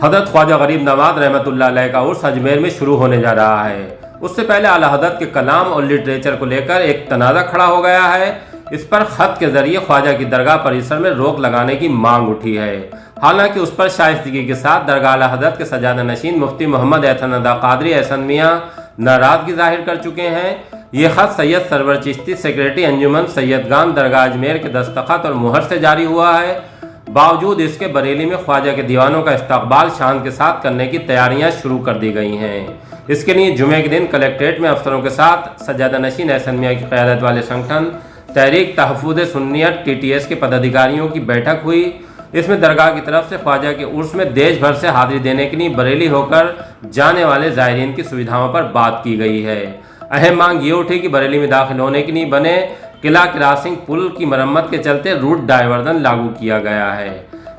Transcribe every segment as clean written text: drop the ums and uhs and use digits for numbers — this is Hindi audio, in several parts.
हज़रत ख्वाजा गरीब नवाज रहमतुल्लाह अलैह का उर्स अजमेर में शुरू होने जा रहा है। उससे पहले आला हज़रत के कलाम और लिटरेचर को लेकर एक तनाज़ा खड़ा हो गया है। इस पर ख़त के ज़रिए ख्वाजा की दरगाह परिसर में रोक लगाने की मांग उठी है। हालांकि उस पर शाइस्तगी के साथ दरगाह आला हज़रत के सजादा नशीन मुफ्ती मोहम्मद एहसन रज़ा क़ादरी एहसन मियाँ नाराज़गी ज़ाहिर कर चुके हैं। ये ख़त सैयद सरवर चिश्ती सेक्रेटरी अंजुमन सैयदगान दरगाह अजमेर के दस्तखत और मुहर से जारी हुआ है। बावजूद इसके बरेली में ख्वाजा के दीवानों का इस्तकबाल शान के साथ करने की तैयारियां शुरू कर दी गई हैं। इसके लिए जुमे के दिन कलेक्ट्रेट में अफसरों के साथ सजादा नशीन एहसन मियाँ की क़यादत वाले संगठन तहरीक तहफ़्फ़ुज़ सुन्नियत TTS के पदाधिकारियों की बैठक हुई। इसमें दरगाह की तरफ से ख्वाजा के उर्स में देश भर से हाज़िरी देने के लिए बरेली होकर जाने वाले ज़ायरीन की सुविधाओं पर बात की गई है। अहम मांग ये उठी कि बरेली में दाखिल होने के लिए बने किला क्रॉसिंग पुल की मरम्मत के चलते रूट डायवर्जन लागू किया गया है।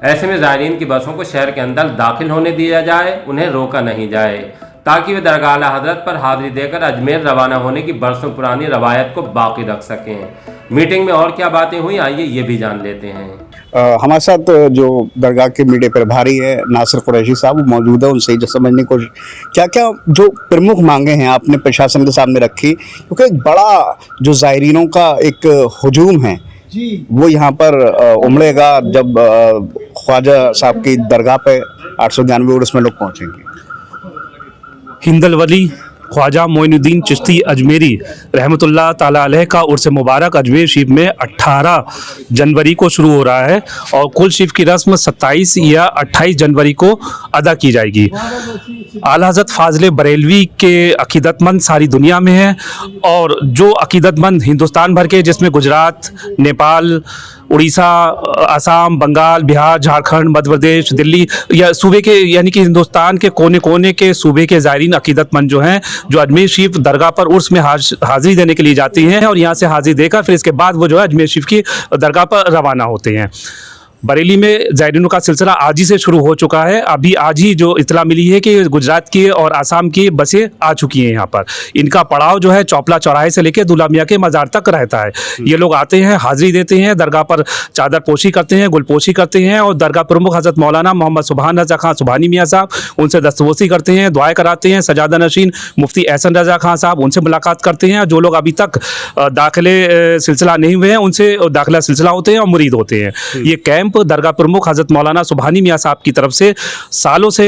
ऐसे में ज़ायरीन की बसों को शहर के अंदर दाखिल होने दिया जाए, उन्हें रोका नहीं जाए, ताकि वे दरगाह आला हज़रत पर हाज़िरी देकर अजमेर रवाना होने की बरसों पुरानी रवायत को बाकी रख सकें। मीटिंग में और क्या बातें हुई, आइए ये भी जान लेते हैं। हमारे साथ जो दरगाह के मीडिया प्रभारी है नासिर कुरैशी साहब, वो मौजूद है। उनसे समझने की कोशिश क्या क्या जो प्रमुख मांगे हैं आपने प्रशासन के सामने रखी, क्योंकि एक बड़ा जो ज़ायरीनों का एक हुजूम है जी, वो यहाँ पर उमड़ेगा जब ख्वाजा साहब की दरगाह पे 891 उर्स में लोग पहुँचेंगे। हिंदल वली ख्वाजा मोइनुद्दीन चिश्ती अजमेरी रहमतुल्लाह ताला अलैह का उर्स मुबारक अजमेर शरीफ में 18 जनवरी को शुरू हो रहा है और कुल शरीफ की रस्म 27 या 28 जनवरी को अदा की जाएगी। आला हज़रत फाज़िल बरेलवी के अकीदतमंद सारी दुनिया में हैं और जो अकीदतमंद हिंदुस्तान भर के, जिसमें गुजरात, नेपाल, उड़ीसा, असम, बंगाल, बिहार, झारखंड, मध्य प्रदेश, दिल्ली या सूबे के यानी कि हिंदुस्तान के कोने कोने के सूबे के ज़ायरीन अकीदतमंद जो हैं, जो अजमेर शरीफ दरगाह पर उर्स में हाज़िरी देने के लिए जाती हैं और यहाँ से हाज़िरी देकर फिर इसके बाद वो जो है अजमेर शरीफ की दरगाह पर रवाना होते हैं। बरेली में ज़ायरीनों का सिलसिला आज ही से शुरू हो चुका है। अभी आज ही जो इतला मिली है कि गुजरात की और आसाम की बसें आ चुकी हैं यहाँ पर। इनका पड़ाव जो है चौपला चौराहे से लेकर दुल्हा मियाँ के मज़ार तक रहता है। ये लोग आते हैं, हाज़िरी देते हैं, दरगाह पर चादर पोशी करते हैं, गुलपोशी करते हैं और दरगाह प्रमुख हज़रत मौलाना मोहम्मद सुबहान रज़ा खां सुबहानी मियाँ साहब, उनसे दस्तबोसी करते हैं, दुआएँ कराते हैं। सजादा नशीन मुफ्ती एहसन रज़ा खां साहब, उनसे मुलाकात करते हैं। जो लोग अभी तक दाखिले सिलसिला नहीं हुए हैं, उनसे दाखिला सिलसिला होते हैं और मुरीद होते हैं। ये कैंप दरगाह प्रमुख हज़रत मौलाना सुबहानी मियाँ साहब की तरफ से सालों से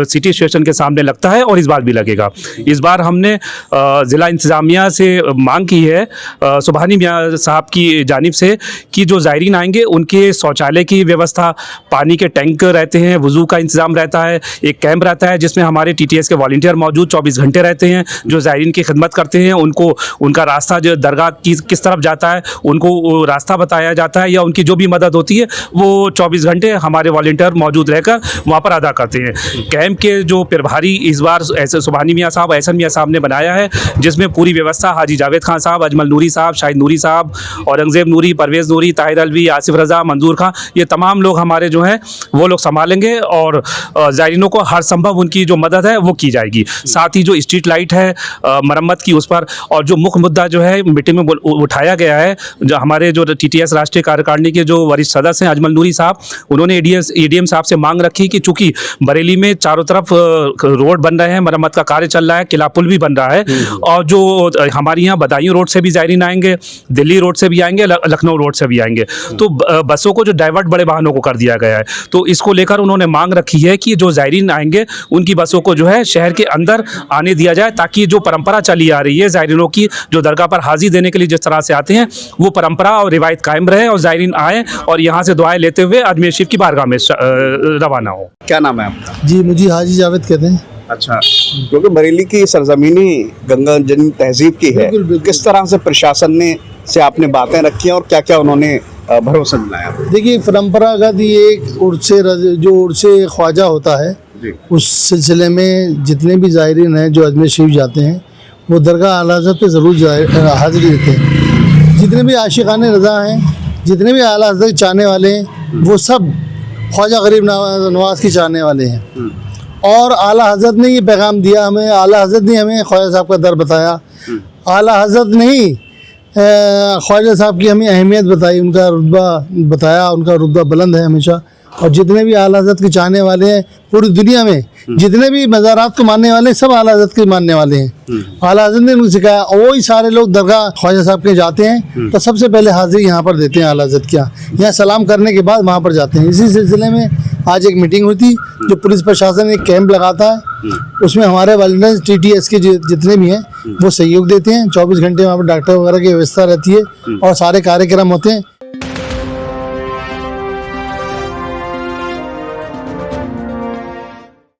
सिटी स्टेशन के सामने लगता है और इस बार भी लगेगा। इस बार हमने ज़िला इंतज़ामिया से मांग की है सुबहानी मियाँ साहब की जानिब से कि जो ज़ायरीन आएंगे उनके शौचालय की व्यवस्था, पानी के टैंक रहते हैं, वज़ू का इंतज़ाम रहता है, एक कैंप रहता है जिसमें हमारे TTS के वॉलंटियर मौजूद 24 घंटे रहते हैं जो ज़ायरीन की खिदमत करते हैं। उनको उनका रास्ता जो दरगाह की किस तरफ जाता है उनको रास्ता बताया जाता है या उनकी जो भी मदद होती है वो 24 घंटे हमारे वॉलंटियर मौजूद रहकर वहाँ पर अदा करते हैं। कैंप के जो प्रभारी इस बार ऐसे सुबहानी मियाँ साहब, एहसन मियाँ साहब ने बनाया है, जिसमें पूरी व्यवस्था हाजी जावेद खान साहब, अजमल नूरी साहब, शाहिद नूरी साहब, औरंगज़ेब नूरी, परवेज़ नूरी, ताहिर अलवी, आसिफ रज़ा, मंजूर खां, ये तमाम लोग हमारे जो हैं वो लोग संभालेंगे और ज़ायरीनों को हर संभव उनकी जो मदद है वो की जाएगी। साथ ही जो स्ट्रीट लाइट है मरम्मत की, उस पर और जो मुख्य मुद्दा जो है मीटिंग में उठाया गया है, जो हमारे जो TTS राष्ट्रीय कार्यकारिणी के जो वरिष्ठ सदस्य हैं अजमल नूरी साहब, उन्होंने ADM साहब से मांग रखी कि चूंकि बरेली में चारों तरफ रोड बन रहे हैं, मरम्मत का कार्य चल रहा है, किला पुल भी बन रहा है और जो हमारे यहाँ बदायूं रोड से भी ज़ायरीन आएंगे, दिल्ली रोड से भी आएंगे, लखनऊ रोड से भी आएंगे, तो बसों को जो डाइवर्ट बड़े वाहनों को कर दिया गया है। तो इसको लेकर उन्होंने मांग रखी है कि जो ज़ायरीन आएंगे उनकी बसों को जो है शहर के अंदर आने दिया जाए, ताकि जो परंपरा चली आ रही है ज़ायरीनों की, जो दरगाह पर हाज़िरी देने के लिए जिस तरह से आते हैं, वो परंपरा और रिवायत कायम रहे और ज़ायरीन आए और यहाँ से दुआएं लेते हुए अजमेर शरीफ की बारगाह में रवाना हो। क्या नाम है आपका? जी, मुझे हाजी जावेद कहते हैं। अच्छा, क्योंकि बरेली की सरजमीनी गंगा जनी तहजीब की है, किस तरह से प्रशासन ने से आपने बातें रखी हैं और क्या क्या उन्होंने भरोसा दिलाया? देखिए, परंपरागत ये उर्से ख्वाजा होता है, उस सिलसिले में जितने भी ज़ायरीन हैं जो अजमेर शरीफ जाते हैं वो दरगाह आला हज़रत पे ज़रूर हाज़िरी देते हैं। जितने भी आशिक़ाने रज़ा हैं, जितने भी आला हज़रत चाहने वाले हैं, वो सब ख्वाजा गरीब नवाज़ की चाहने वाले हैं। और आला हज़रत ने ये पैगाम दिया हमें, आला हज़रत ने हमें ख्वाजा साहब का दर बताया, आला हज़रत ने ही ख्वाजा साहब की हमें अहमियत बताई, उनका रुतबा बताया, उनका रुतबा बुलंद है हमेशा। और जितने भी आला हज़रत के चाहने वाले हैं पूरी दुनिया में, जितने भी मज़ारात को मानने वाले हैं, सब आला हज़रत के मानने वाले हैं। आला हज़रत ने उनको सिखाया, और वही सारे लोग दरगाह ख्वाजा साहब के जाते हैं तो सबसे पहले हाजिरी यहाँ पर देते हैं आला हज़रत के यहाँ सलाम करने के बाद वहाँ पर जाते हैं। इसी सिलसिले में आज एक मीटिंग हुई थी, जो पुलिस प्रशासन एक कैंप लगाता है, उसमें हमारे वॉलंटियर्स TTS के जितने भी हैं वो सहयोग देते हैं। 24 घंटे वहाँ पर डॉक्टर वगैरह की व्यवस्था रहती है और सारे कार्यक्रम होते हैं।